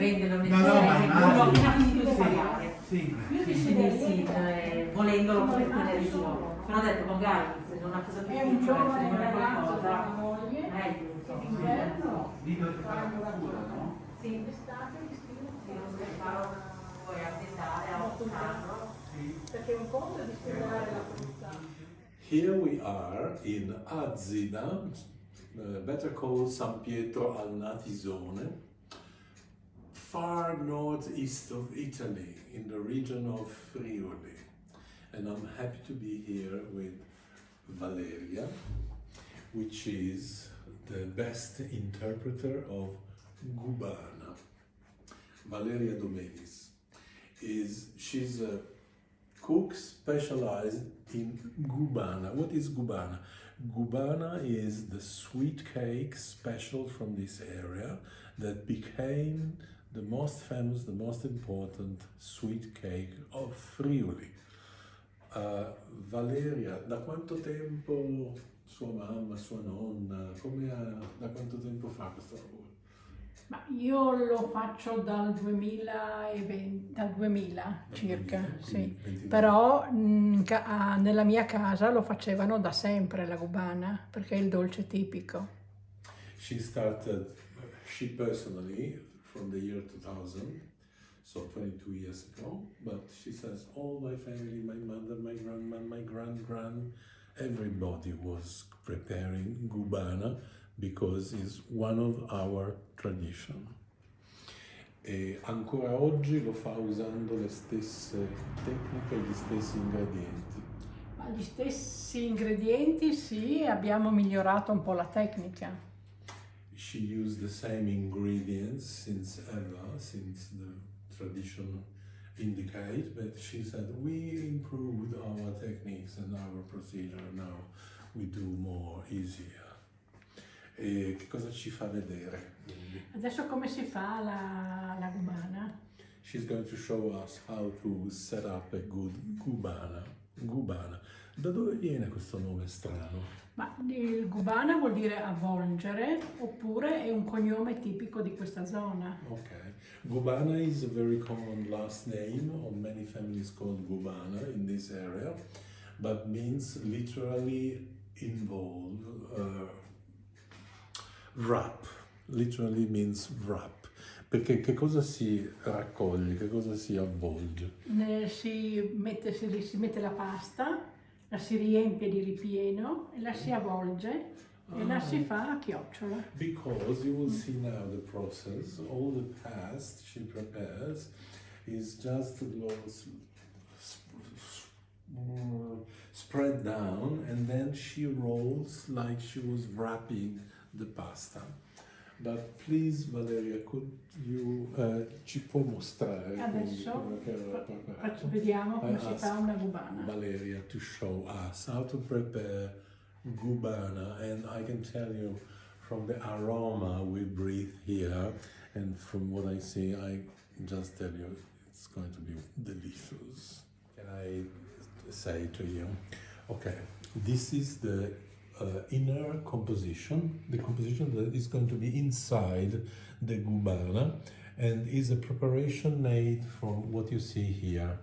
venderlo nel No, no, ma uno immagino. ha finito di pagare. Sì. Quindi sì, volendolo come tenere io. Però ho detto magari se non una cosa più piccola, se non è qualcosa, aiuto. Lì dovete fare la cura, no? Sì, d'estate non se farò poi aziendale a un carro. Perché un conto è di spiegare la frutta. Here we are in Azina, better called San Pietro al Natisone, far northeast of Italy, in the region of Friuli. And I'm happy to be here with Valeria, which is the best interpreter of Gubana. Valeria Domenis she's a cook specialized in Gubana. What is Gubana? Gubana is the sweet cake special from this area that became the most famous, the most important sweet cake of Friuli. Valeria, da quanto tempo sua mamma, sua nonna, da quanto tempo fa questo lavoro? Ma io lo faccio dal 2020, dal 2000 circa, 2000, sì. 29. Però nella mia casa lo facevano da sempre la gubana, perché è il dolce tipico. She personally, from the year 2000, so 22 years ago, but she says all my family, my mother, my grandma, my grand, everybody was preparing gubana because it's one of our tradition. E ancora oggi lo fa usando le stesse tecniche, gli stessi ingredienti. Ma gli stessi ingredienti sì, abbiamo migliorato un po' la tecnica. She used the same ingredients since ever, since the tradition indicate, but she said we improved our techniques and our procedure, now we do more easier. E che cosa ci fa vedere? Adesso come si fa la gubana? She's going to show us how to set up a good gubana. Gubana. Da dove viene questo nome strano? Ma il gubana vuol dire avvolgere, oppure è un cognome tipico di questa zona. Okay. Gubana is a very common last name of many families called Gubana in this area, but means literally involve, wrap. Literally means wrap. Perché che cosa si raccoglie, che cosa si avvolge? Si mette la pasta, la si riempie di ripieno e la si avvolge e la si fa a chiocciola. Because you will see now the process, all the past she prepares is just spread down and then she rolls like she was wrapping the pasta. But please Valeria, could you ci può mostrare Adesso quello che aveva preparato? vediamo come si ask fa una gubana. Valeria to show us how to prepare gubana, and I can tell you from the aroma we breathe here and from what I see, I just tell you it's going to be delicious. Can I say to you, okay, this is the inner composition, the composition that is going to be inside the gubana, and is a preparation made from what you see here.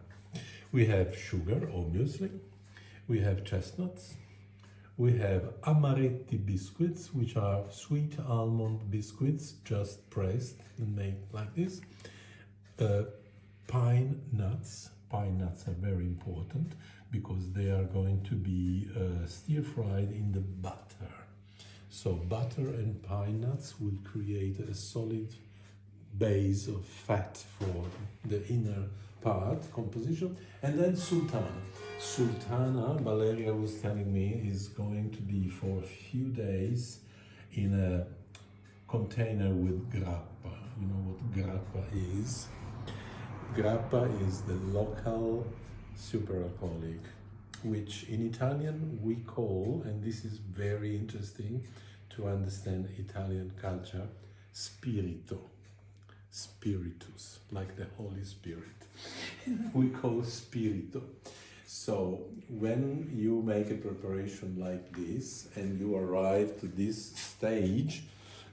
We have sugar, obviously, we have chestnuts, we have amaretti biscuits, which are sweet almond biscuits, just pressed and made like this, pine nuts. Pine nuts are very important because they are going to be stir-fried in the butter. So butter and pine nuts will create a solid base of fat for the inner part composition. And then sultana. Sultana, Valeria was telling me, is going to be for a few days in a container with grappa. You know what grappa is? Grappa is the local superalcoholic, which in Italian we call, and this is very interesting to understand Italian culture, spirito. Spiritus, like the Holy Spirit. We call spirito. So when you make a preparation like this and you arrive to this stage,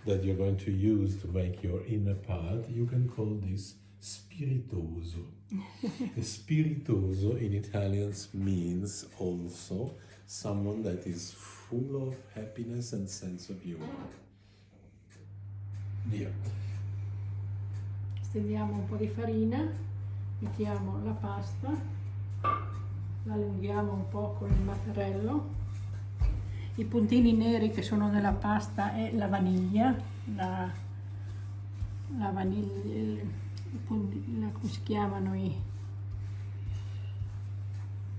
that you're going to use to make your inner part, you can call this spiritoso. Spiritoso in Italian means also someone that is full of happiness and sense of humor. Via. Stendiamo un po' di farina, mettiamo la pasta, la allunghiamo un po' con il mattarello. I puntini neri che sono nella pasta è la vaniglia, la vaniglia, come si chiamano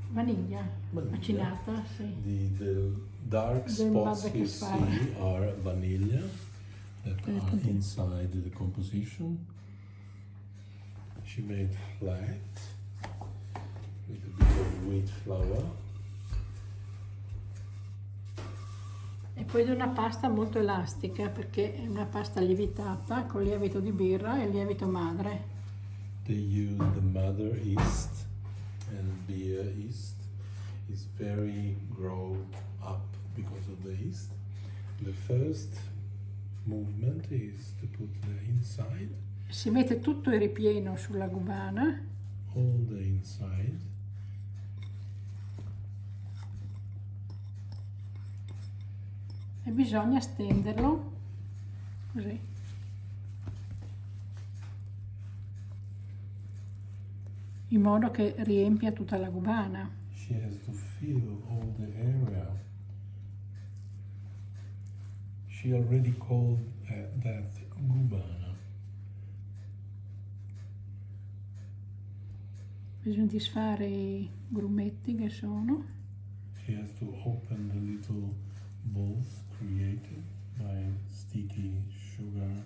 vaniglia macinata, sì. The dark spots you see are vanilla that are inside the composition. She made flat with a bit of wheat flour. E poi di una pasta molto elastica perché è una pasta lievitata con lievito di birra e lievito madre. They use the mother yeast and beer yeast. It's very grow up because of the yeast. The first movement is to put the inside. Si mette tutto il ripieno sulla gubana. All the inside. E bisogna stenderlo così. In modo che riempia tutta la gubana. She has to fill all the area. She already called that gubana. Bisogna disfare i grumetti che sono. She has to open the little balls created by sticky sugar.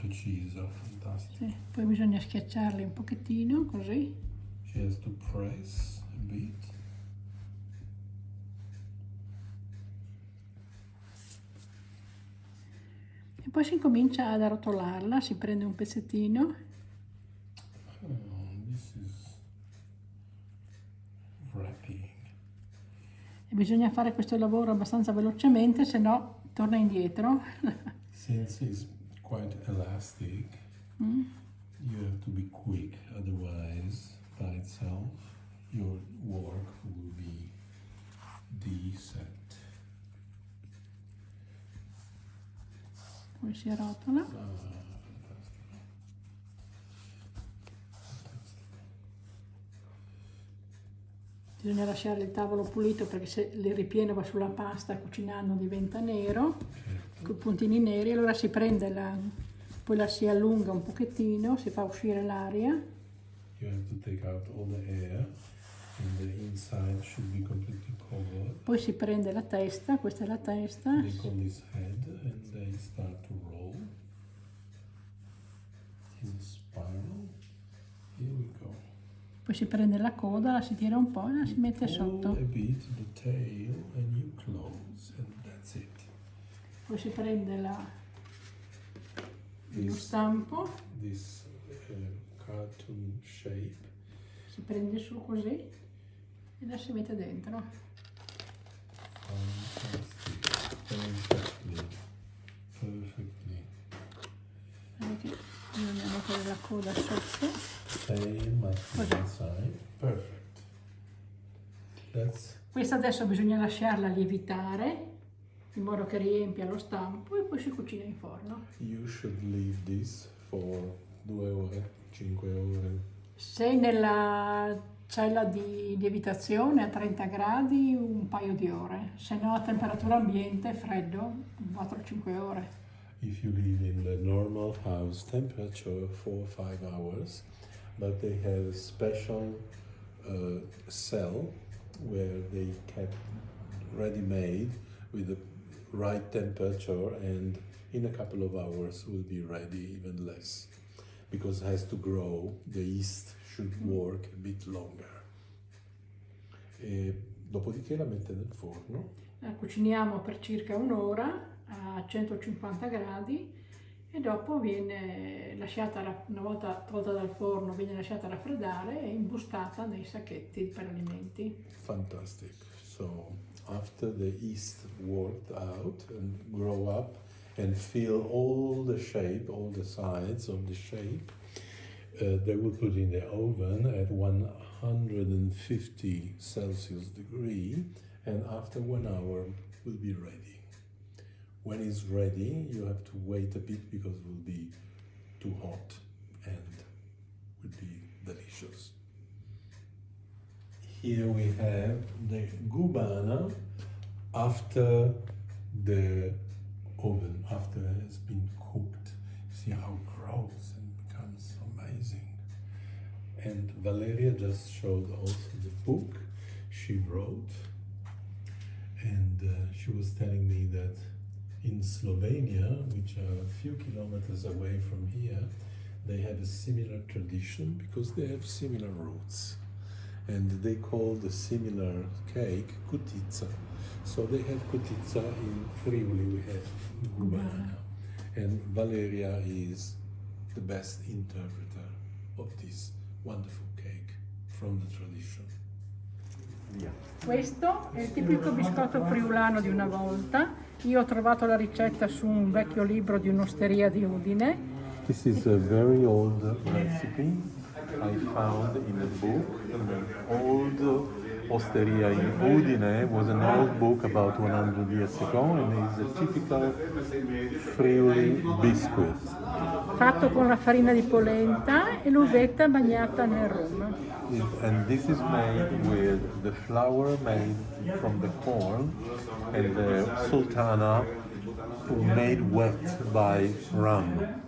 Precisa, fantastico. Sì. Poi bisogna schiacciarli un pochettino così. She has to press a bit. E poi si comincia ad arrotolarla, si prende un pezzettino. This is wrapping. E bisogna fare questo lavoro abbastanza velocemente, se no torna indietro. Since it's quite elastic, you have to be quick, otherwise by itself your work will be deset. Poi si arrotola. Fantastico. Bisogna lasciare il tavolo pulito perché se il ripieno va sulla pasta cucinando diventa nero, con i puntini neri, allora si prende poi la si allunga un pochettino, si fa uscire l'aria. You have to take out all the air and the inside should be completely covered. Poi si prende la testa, questa è la testa. They call this head and they start to roll in a spiral. Here we go. Poi si prende la coda, la si tira un po' e la si mette Pull sotto. a bit the tail and you close and that's it. Poi si prende lo stampo, This cartoon shape. si prende su così e la si mette dentro. Fantastic. Perfectly. Perfectly. Vedete, bisogna mettere la coda sotto. Tail must be inside. Perfect. That's Questa adesso bisogna lasciarla lievitare in modo che riempia lo stampo e poi si cucina in forno. you should leave this for 2 ore, 5 ore. Se nella cella di lievitazione a 30 gradi un paio di ore, se no a temperatura ambiente freddo 4-5 ore. If you live in the normal house temperature 4-5 hours, but they have a special cell where they kept ready-made with the right temperature and In a couple of hours will be ready, even less, because it has to grow. The yeast should work a bit longer. E dopodiché la mette nel forno. La cuciniamo per circa un'ora a 150 gradi e dopo viene lasciata, una volta tolta dal forno, viene lasciata raffreddare e imbustata nei sacchetti per alimenti. Fantastic. So after the yeast worked out and grow up and fill all the shape, all the sides of the shape, they will put in the oven at 150 Celsius degree, and after 1 hour will be ready. When it's ready, you have to wait a bit because it will be too hot and will be delicious. Here we have the gubana after the oven, after it has been cooked. See how it grows and becomes amazing. And Valeria just showed also the book she wrote, and she was telling me that in Slovenia, which are a few kilometers away from here, they have a similar tradition because they have similar roots. And they call the similar cake kutica. So they have kutica in Friuli, we have gubana. And Valeria is the best interpreter of this wonderful cake from the tradition. Yeah. Questo è il tipico biscotto friulano di una volta. Io ho trovato la ricetta su un vecchio libro di un'osteria di Udine. This is a very old recipe I found in a book, in an old osteria in Udine. It was an old book about 100 years ago, and it's a typical Friuli biscuit. Fatto con la farina di polenta e l'uvetta bagnata nel rum. And this is made with the flour made from the corn and the sultana made wet by rum.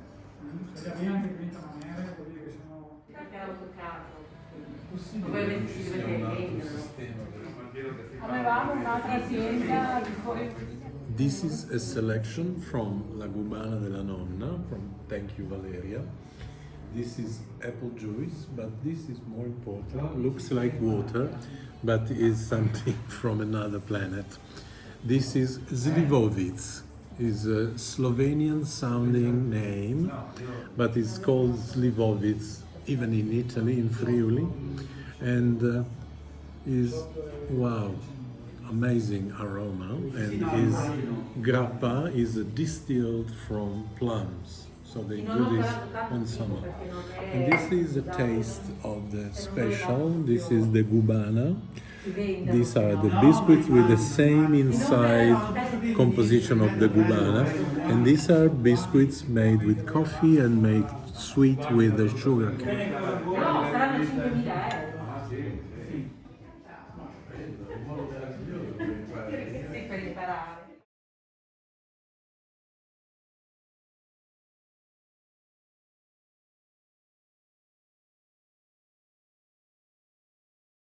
Avevamo un'altra azienda. This is a selection from La Gubana della Nonna, from Thank You Valeria. This is apple juice, but this is more important. Looks like water, but is something from another planet. This is Zlivovic. Is a Slovenian sounding name, but it's called Zlivovic even in Italy, in Friuli, and is, wow, amazing aroma. And his grappa is distilled from plums, so they do this on summer. And this is the taste of the special. This is the gubana. These are the biscuits with the same inside composition of the gubana, and these are biscuits made with coffee and made sweet with the sugar cane. Per imparare.